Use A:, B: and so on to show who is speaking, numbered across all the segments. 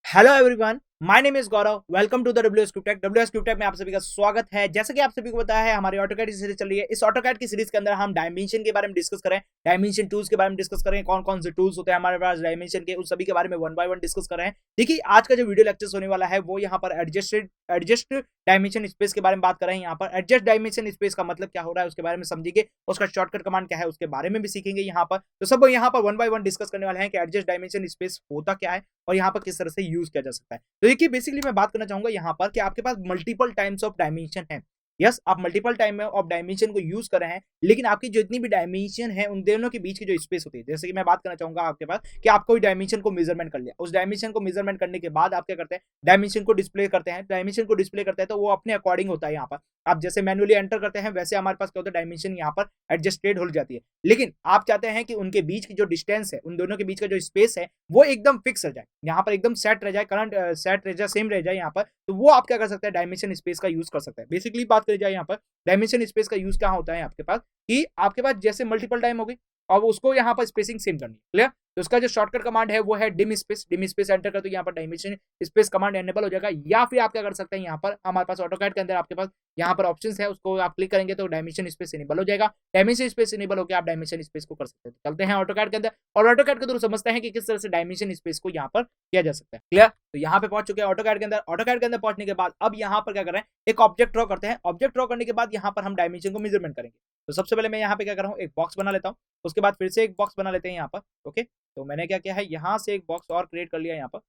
A: Hello everyone, my name is Gaurav. Welcome to the WS cube tech. WS cube tech में आप सभी का स्वागत है। जैसा कि आप सभी को पता है, हमारी ऑटोकैड की सीरीज चल रही है। इस ऑटोकैड की सीरीज के अंदर हम डायमेंशन के बारे में डिस्कस करें, डायमेंशन टूल्स के बारे में डिस्कस करें, कौन कौन से टूल्स होते हैं हमारे पास डायमेंशन के, उस सभी के बारे में वन बाय वन डिस्कस कर रहे हैं। देखिए, आज का जो वीडियो लेक्चर होने वाला है वो यहाँ पर एडजस्ट डायमेंशन स्पेस के बारे में बात कर रहे हैं। यहाँ पर एडजस्ट डायमेंशन स्पेस का मतलब क्या हो रहा है उसके बारे में समझेंगे, उसका शॉर्टकट कमांड क्या है उसके बारे में भी सीखेंगे यहाँ पर। तो सब यहाँ पर वन बाय वन डिस्कस करने वाले हैं कि एडजस्ट डायमेंशन स्पेस होता क्या है और यहाँ पर किस तरह से यूज किया जा सकता है। तो देखिए, बेसिकली मैं बात करना चाहूंगा यहाँ पर कि आपके पास मल्टीपल टाइम्स ऑफ डायमेंशन है। यस, आप मल्टीपल टाइम ऑफ डायमेंशन को यूज कर रहे हैं, लेकिन आपकी जितनी भी डायमेंशन है उन दोनों के बीच की जो स्पेस होती है, जैसे कि मैं बात करना चाहूंगा आपके पास कि आप कोई डायमेंशन को मेजरमेंट कर लिया, उस डायमेंशन को मेजरमेंट करने के बाद आप क्या करते हैं, डायमेंशन को डिस्प्ले करते हैं। डायमेंशन को डिस्प्ले करते हैं तो वो अपने अकॉर्डिंग होता है। यहाँ पर आप जैसे मैनुअली एंटर करते हैं वैसे हमारे पास क्या होता है, डायमेंशन यहाँ पर एडजस्टेड हो जाती है। लेकिन आप चाहते हैं कि उनके बीच की जो डिस्टेंस है, उन दोनों के बीच का जो स्पेस है वो एकदम फिक्स रह जाए, यहाँ पर एकदम सेट रह जाए, करंट सेट रह जाए, सेम रह जाए यहाँ पर। तो वो आप क्या कर सकते हैं, डायमेंशन स्पेस का यूज कर सकते हैं। बेसिकली बात करी जाए यहाँ पर डायमेंशन स्पेस का यूज क्या होता है आपके पास, कि आपके पास जैसे मल्टीपल टाइम होगी और उसको यहाँ पर स्पेसिंग सेम करनी है। क्लियर? तो उसका जो शॉर्टकट कमांड है वो है dim space. Dim space enter कर तो यहाँ पर डायमेंशन स्पेस कमांड एनेबल हो जाएगा। या फिर आप क्या कर सकते हैं, यहाँ पर हमारे पास ऑटोकैड के अंदर आपके पास यहाँ पर ऑप्शन है, उसको आप क्लिक करेंगे तो डायमेंशन स्पेस इनेबल हो जाएगा। डायमेंशन स्पेस इनेबल होकर आप डायमेंशन स्पेस को कर सकते हैं। चलते हैं ऑटोकैड के अंदर और ऑटोकैड के थ्रू समझते हैं कि किस तरह से डायमेंशन स्पेस को यहाँ पर किया जा सकता है। क्लियर? तो यहाँ पे पहुंच चुके हैं ऑटोकैड के अंदर। ऑटोकैड के अंदर पहुंचने के बाद अब यहाँ पर क्या कर रहे हैं, एक ऑब्जेक्ट ड्रॉ करते हैं। ऑब्जेक्ट ड्रॉ करने के बाद यहाँ पर हम डायमेंशन को मेजरमेंट करेंगे। तो सबसे पहले मैं यहाँ पे क्या कर रहा हूँ, एक बॉक्स बना लेता हूँ। उसके बाद फिर से एक बॉक्स बना लेते हैं यहाँ पर। ओके, तो मैंने क्या किया है, यहाँ से एक बॉक्स और क्रिएट कर लिया, यहाँ पर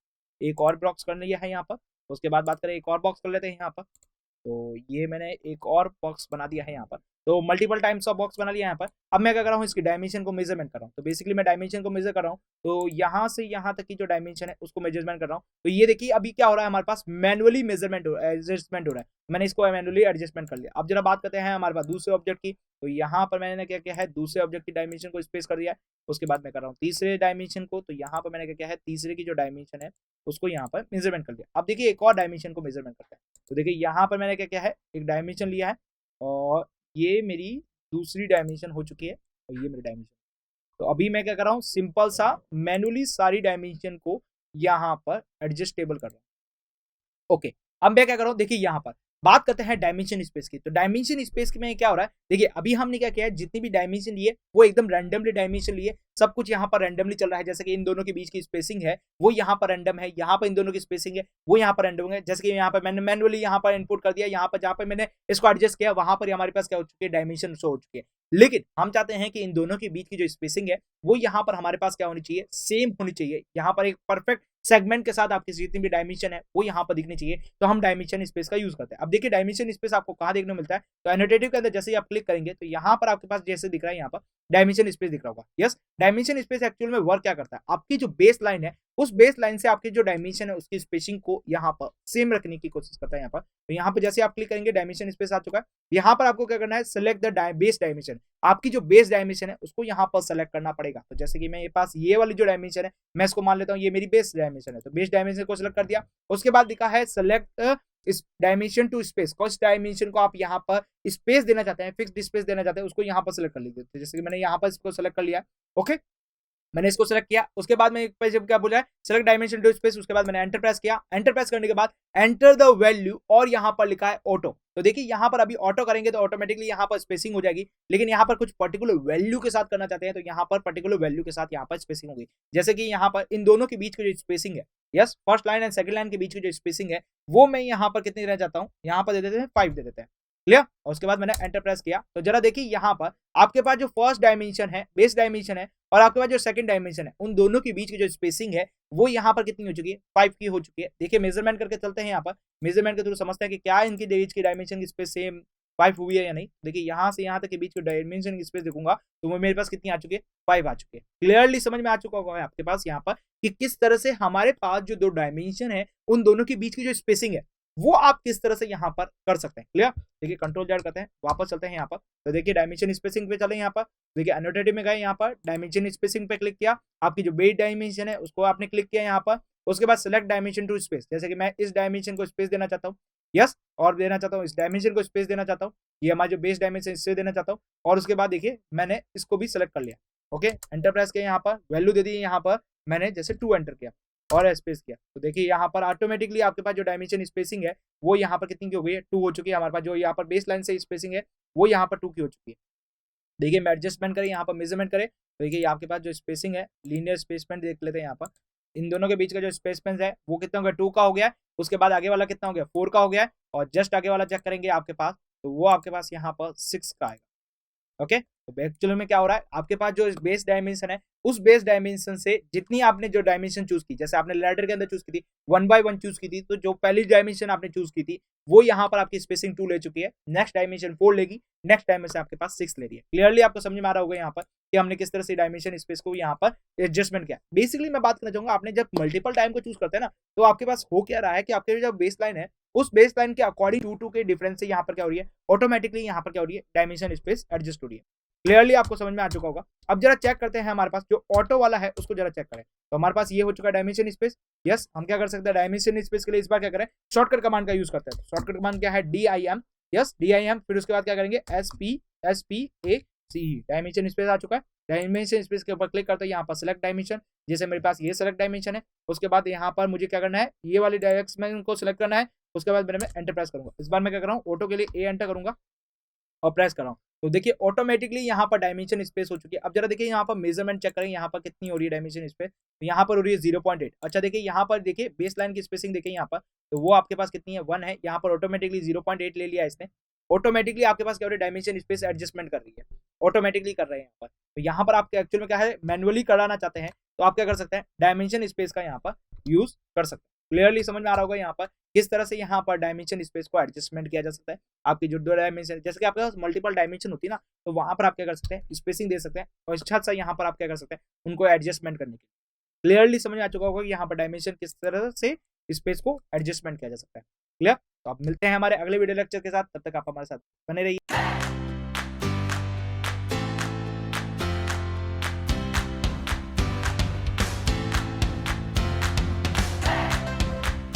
A: एक और बॉक्स कर लिया है यहाँ पर। उसके बाद बात करें, एक और बॉक्स कर लेते हैं यहाँ पर। तो ये मैंने एक और बॉक्स बना दिया है यहाँ पर। तो मल्टीपल टाइम्स ऑफ बॉक्स बना लिया यहाँ पर। अब मैं क्या कर रहा हूँ, इसकी डायमेंशन को मेजरमेंट कर रहा हूँ। तो बेसिकली मैं डायमेंशन को मेजर कर रहा हूँ। तो यहाँ से यहाँ तक की जो डायमेंशन है उसको मेजरमेंट कर रहा हूँ। तो ये देखिए, अभी क्या हो रहा है, हमारे पास मैनुअली मेजरमेंट एडजस्टमेंट हो रहा है। मैंने इसको मैनुअली एडजस्टमेंट कर लिया। अब जरा बात करते हैं हमारे पास दूसरे ऑब्जेक्ट की। तो यहाँ पर मैंने क्या किया है, दूसरे ऑब्जेक्ट की डायमेंशन को स्पेस कर दिया है। उसके बाद मैं कर रहा हूँ तीसरे डायमेंशन को। तो यहाँ पर मैंने क्या किया है, तीसरे की जो डायमेंशन है उसको यहाँ पर मेजरमेंट कर दिया। अब देखिए, एक और डायमेंशन को मेजरमेंट करते हैं। तो देखिए, यहाँ पर मैंने क्या किया है, एक डायमेंशन लिया है और ये मेरी दूसरी डायमेंशन हो चुकी है और ये मेरी डायमेंशन। तो अभी मैं क्या कर रहा हूँ, सिंपल सा मैनुअली सारी डायमेंशन को यहाँ पर एडजस्टेबल कर रहा हूँ। ओके, अब मैं क्या कर रहा हूँ, देखिए यहाँ पर बात करते हैं डायमेंशन स्पेस की। तो डायमेंशन स्पेस में क्या हो रहा है, देखिए अभी हमने क्या किया है, जितनी भी डायमेंशन लिए वो एकदम रैंडमली डायमेंशन लिए। सब कुछ यहाँ पर रैंडमली चल रहा है। जैसे कि इन दोनों के बीच की स्पेसिंग है वो यहाँ पर रैंडम है, यहाँ पर इन दोनों की स्पेसिंग है वो यहाँ पर रैंडम है। जैसे कि यहाँ पर मैंने मैनुअली यहाँ पर इनपुट कर दिया, यहाँ पर जहाँ पर मैंने इसको एडजस्ट किया वहां पर हमारे पास क्या हो चुकी है, डायमेंशन शो हो चुकी है। लेकिन हम चाहते हैं कि इन दोनों के बीच की जो स्पेसिंग है वो यहाँ पर हमारे पास क्या होनी चाहिए, सेम होनी चाहिए। यहाँ पर एक परफेक्ट सेगमेंट के साथ आपकी जितनी भी डायमेंशन है वो यहाँ पर दिखनी चाहिए। तो हम डायमेंशन स्पेस का यूज करते हैं। अब देखिए, डायमेंशन स्पेस आपको कहाँ देखने मिलता है, तो एनोटेटिव के अंदर जैसे ही आप क्लिक करेंगे तो यहाँ पर आपके पास जैसे दिख रहा है, यहाँ पर डायमेंशन स्पेस दिख रहा होगा। यस, डायमेंशन स्पेस एक्चुअल में वर्क क्या करता है, आपकी जो बेस लाइन है उस बेस लाइन से आपकी जो डायमेंशन है उसकी स्पेसिंग को यहाँ पर सेम रखने की कोशिश करता है। यहाँ पर तो यहाँ पर जैसे आप क्लिक करेंगे डायमेंशन स्पेस आ चुका है। यहाँ पर आपको क्या करना है, सिलेक्ट द बेस डायमेंशन। आपकी जो बेस डायमेंशन है उसको यहाँ पर सेलेक्ट करना पड़ेगा। तो जैसे कि मेरे पास ये वाली जो डायमेंशन है मैं इसको मान लेता हूँ ये मेरी बेस डायमेंशन है। तो बेस डायमेंशन को सिलेक्ट कर दिया। उसके बाद लिखा है सेलेक्ट इस डायमेंशन टू स्पेस। कौन डायमेंशन को आप यहाँ पर स्पेस देना चाहते हैं, फिक्स्ड स्पेस देना चाहते हैं, उसको यहाँ पर सेलेक्ट कर लीजिए। तो जैसे कि मैंने यहाँ पर इसको सेलेक्ट कर लिया। ओके, मैंने इसको सेलेक्ट किया। उसके बाद में जब क्या बोला है, सेलेक्ट डायमेंशन टू स्पेस। उसके बाद मैंने एंटर प्रेस किया। एंटर प्रेस करने के बाद एंटर द वैल्यू और यहाँ पर लिखा है ऑटो। तो देखिए, यहाँ पर अभी ऑटो करेंगे तो ऑटोमेटिकली यहाँ पर स्पेसिंग हो जाएगी। लेकिन यहाँ पर कुछ पर्टिकुलर वैल्यू के साथ करना चाहते हैं तो यहाँ पर पर्टिकुलर वैल्यू के साथ यहाँ पर स्पेसिंग होगी। जैसे कि यहाँ पर इन दोनों के बीच की जो स्पेसिंग है, yes, first line and second line के बीच की जो स्पेसिंग है वो मैं यहाँ पर कितनी देना चाहता हूँ, यहाँ पर दे देते हैं 5 दे देते हैं। क्लियर? और उसके बाद मैंने एंटर प्रेस किया। तो जरा देखिए, यहाँ पर आपके पास जो फर्स्ट डायमेंशन है, बेस डायमेंशन है, और आपके पास जो सेकंड डायमेंशन है, उन दोनों के बीच की जो स्पेसिंग है वो यहाँ पर कितनी हो चुकी है, 5 की हो चुकी है। देखिए, मेजरमेंट करके चलते हैं। यहाँ पर मेजरमेंट के थ्रू समझते हैं कि क्या इनकी बीच की डायमेंशन की स्पेस सेम 5 हुई है या नहीं। देखिए, यहाँ से यहाँ तक के बीच की डायमेंशन की स्पेस देखूंगा तो मेरे पास कितनी आ चुकी है, 5 आ चुकी है। क्लियरली समझ में आ चुका होगा आपके पास यहाँ पर कि किस तरह से हमारे पास जो दो डायमेंशन है उन दोनों के बीच की जो स्पेसिंग है वो आप किस तरह से यहाँ पर कर सकते हैं। क्लियर? देखिए, कंट्रोल जेड करते हैं, वापस चलते हैं यहाँ पर। तो देखिए, डायमेंशन स्पेसिंग पे चले। यहाँ पर देखिए, एनोटेटिव में गए, यहाँ पर डायमेंशन स्पेसिंग पे क्लिक किया। आपकी जो बेस डायमेंशन है उसको आपने क्लिक किया यहाँ पर। उसके बाद सिलेक्ट डायमेंशन टू स्पेस। जैसे कि मैं इस डायमेंशन को स्पेस देना चाहता हूँ, यस, और देना चाहता हूँ इस डायमेंशन को स्पेस देना चाहता हूँ, ये हमारा जो बेस डायमेंशन इससे देना चाहता हूँ। और उसके बाद देखिए, मैंने इसको भी सिलेक्ट कर लिया। ओके, एंटर प्रेस किया। यहाँ पर वैल्यू दे दी, यहाँ पर मैंने जैसे 2 एंटर किया। और स्पेस किया तो देखिए यहाँ पर ऑटोमेटिकली आपके पास जो डायमेंशन स्पेसिंग है वो यहाँ पर कितनी की हो गई है, 2 हो चुकी है। हमारे पास जो यहाँ पर बेस लाइन से स्पेसिंग है वो यहाँ पर 2 की हो चुकी है। देखिए मैं एडजस्टमेंट करें, यहाँ पर मेजरमेंट करें तो देखिए आपके पास जो स्पेसिंग है, लीनियर स्पेसमेंट देख लेते हैं यहाँ पर, इन दोनों के बीच का जो स्पेसमेंट है वो कितना हो गया, 2 का हो गया है। उसके बाद आगे वाला कितना हो गया, 4 का हो गया है। और जस्ट आगे वाला चेक करेंगे आपके पास तो वो आपके पास यहाँ पर 6 का आएगा। ओके, तो एक्चुअली में क्या हो रहा है, आपके पास जो बेस डायमेंशन है उस बेस डायमेंशन से जितनी आपने जो डायमेंशन चूज की, जैसे आपने लैडर के अंदर चूज की थी 1 बाय 1 चूज की थी, तो जो पहली डायमेंशन आपने चूज की थी वो यहाँ पर आपकी स्पेसिंग 2 ले चुकी है, नेक्स्ट डायमेंशन 4 लेगी, नेक्स्ट डायमेंशन आपके पास 6 ले रही है। क्लियरली आपको समझ में आ रहा होगा यहाँ पर कि हमने किस तरह से डायमेंशन स्पेस को यहाँ पर एडजस्टमेंट किया। बेसिकली मैं बात करना चाहूंगा, आपने जब मल्टीपल टाइम को चूज करते हैं ना तो आपके पास हो क्या रहा है कि आपके जो बेस लाइन है उस बेस लाइन के अकॉर्डिंग टू के डिफरेंस से यहाँ पर क्या हो रही है, ऑटोमेटिकली यहाँ पर क्या हो रही है, डायमेंशन स्पेस एडजस्ट हो रही है। क्लियरली आपको समझ में आ चुका होगा। अब जरा चेक करते हैं हमारे पास जो ऑटो वाला है उसको जरा चेक करें तो हमारे पास ये हो चुका है डायमेंशन स्पेस। यस, हम क्या कर सकते हैं, डायमेंशन स्पेस के लिए इस बार क्या करें, शॉर्टकट कमांड का यूज करते हैं। शॉर्टकट कमांड क्या है, DIM। यस, DIM, फिर उसके बाद क्या करेंगे, SPACE, डायमेंशन स्पेस आ चुका है। डायमेंशन स्पेस के ऊपर क्लिक करते हैं, यहाँ पर सिलेक्ट डायमेंशन, जैसे मेरे पास ये सिलेक्ट डायमेंशन है। उसके बाद यहाँ पर मुझे क्या करना है, ये वाली डायरेक्शन को सिलेक्ट करना है। उसके बाद मैंने एंटर प्रेस करूंगा। इस बार मैं क्या कर रहा हूँ, ऑटो के लिए एंटर करूंगा और प्रेस कर रहा हूँ तो देखिए ऑटोमेटिकली यहाँ पर डायमेंशन स्पेस हो चुकी है। अब जरा देखिए यहाँ पर मेजरमेंट चेक करें, यहाँ पर कितनी हो रही है डायमेंशन स्पेस, तो यहाँ पर हो रही है 0.8। अच्छा देखिए यहाँ पर देखिए बेस लाइन की स्पेसिंग देखिए यहाँ पर, तो वो आपके पास कितनी है, 1 है। यहाँ पर ऑटोमेटिकली 0.8 ले लिया इसने। ऑटोमेटिकली आपके पास क्या हो रही है, डायमेंशन स्पेस एडजस्टमेंट कर रही है, ऑटोमेटिकली कर रहे हैं यहाँ पर। तो यहाँ पर आपके एक्चुअल में क्या है, मैनुअली कराना चाहते हैं तो आप क्या कर सकते हैं, डायमेंशन स्पेस का यहाँ पर यूज कर सकते हैं। क्लियरली समझ में आ रहा होगा यहाँ पर किस तरह से यहाँ पर डायमेंशन स्पेस को एडजस्टमेंट किया जा सकता है। आपकी जो 2 डायमेंशन, जैसे कि आपके पास मल्टीपल डायमेंशन होती है ना, तो वहां पर आप क्या कर सकते हैं, स्पेसिंग दे सकते हैं और अच्छा सा यहाँ पर आप क्या कर सकते हैं, उनको एडजस्टमेंट करने के लिए। क्लियरली समझ में आ चुका होगा कि यहाँ पर डायमेंशन किस तरह से स्पेस को एडजस्टमेंट किया जा सकता है। क्लियर, तो आप मिलते हैं हमारे अगले वीडियो लेक्चर के साथ, तब तक आप हमारे साथ बने रहिए।